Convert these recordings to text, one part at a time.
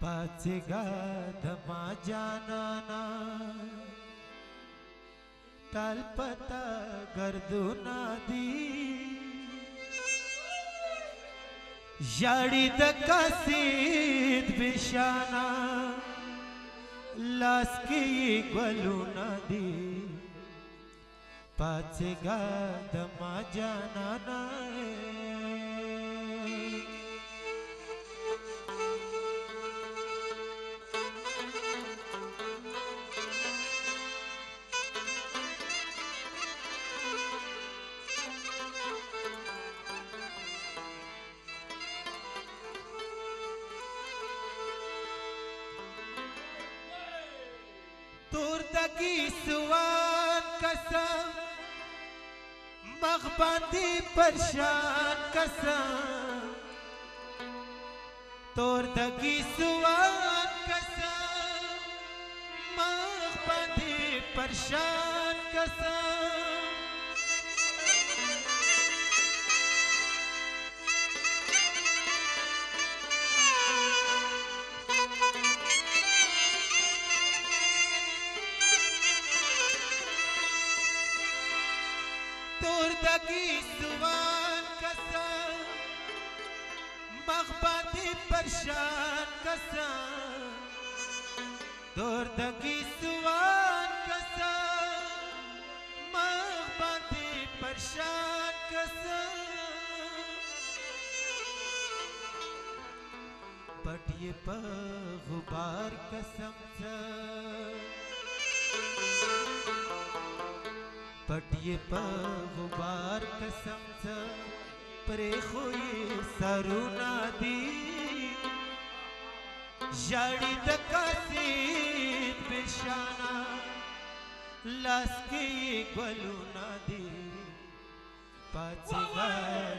पाचेगा धमा जानाना तालपता गर्दुना दी याडीद कसीद बिशाना लास्की ग्वलुना दी पाचेगा धमा जानाना तुर्दगी सुवान कसम मखबादी परशान कसम तुर्दगी सुवान कसम मखबादी परशान कसम तुर्दगी सुवान कसम मखबादी परशान कसम तुर्दगी सुवान कसम मखबादी परशान कसम पटिए पर गुबार कसम से पटिए पर गुबार कसम से परे खोई सरुना दी याडी दकासीद बिशाना लास्की ग्वलुना दी पाचेगा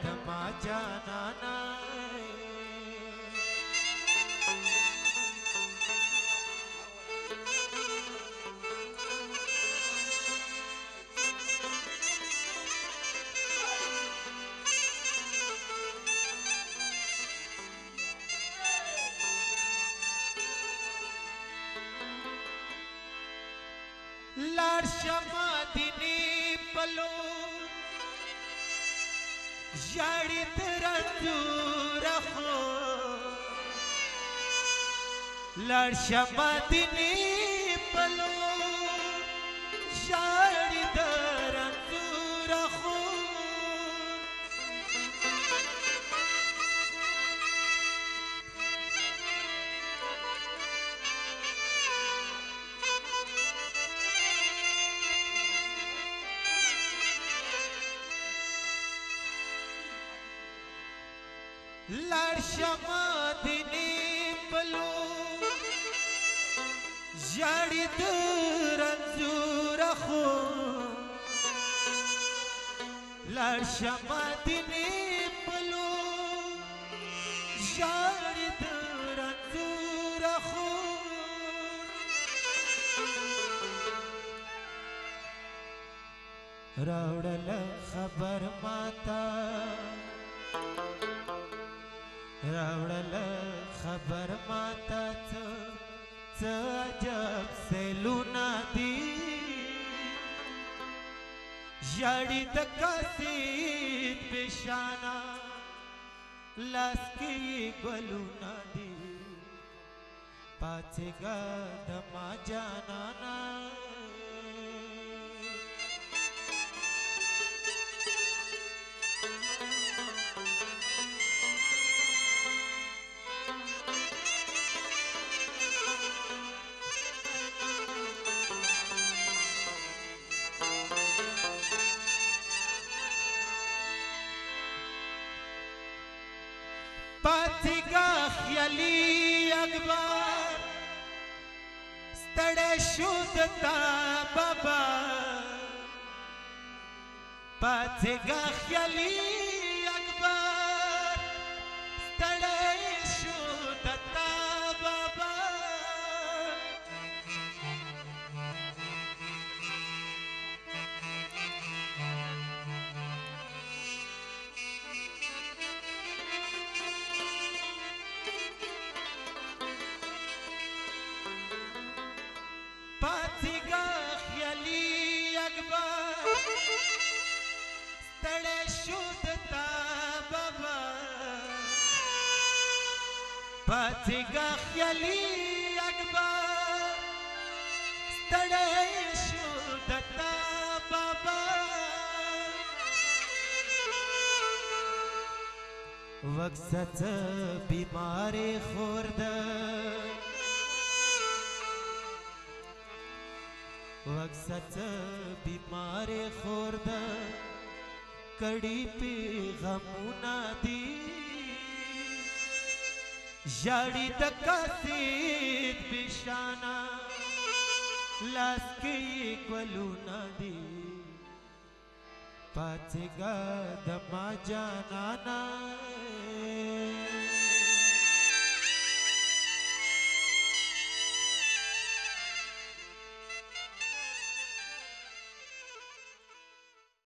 धमा जानाना लार शमादिनी पलो याडी तरंजूर हो लार शमादिनी पलो याडी तरंजूर हो लार शमादिनी पलो याडी तरंजूर हो लार शमादिनी पलो याडी तरंजूर हो रावडल खबर माता रावडल खबर माताच अजब सेलुना दी याडी दकासीद बिशाना लास्की ग्वलुना दी पाचेगा धमा जानाना पाचेगा ख्याली अखबार स्तडे शुद्धता बाबा पाचेगा ख्याली अखबार स्तडे शुद्धता बाबा پاتېږه خیالي اکبر ستړی شو د تا بابا وکسه څه بیمارې خور ده وکسه څه بیمارې خور ده کړي پې غمونه دي ژاړي د کاسید بشانه لاس کې یې ګلونه دي پاڅېږه د ما جانانه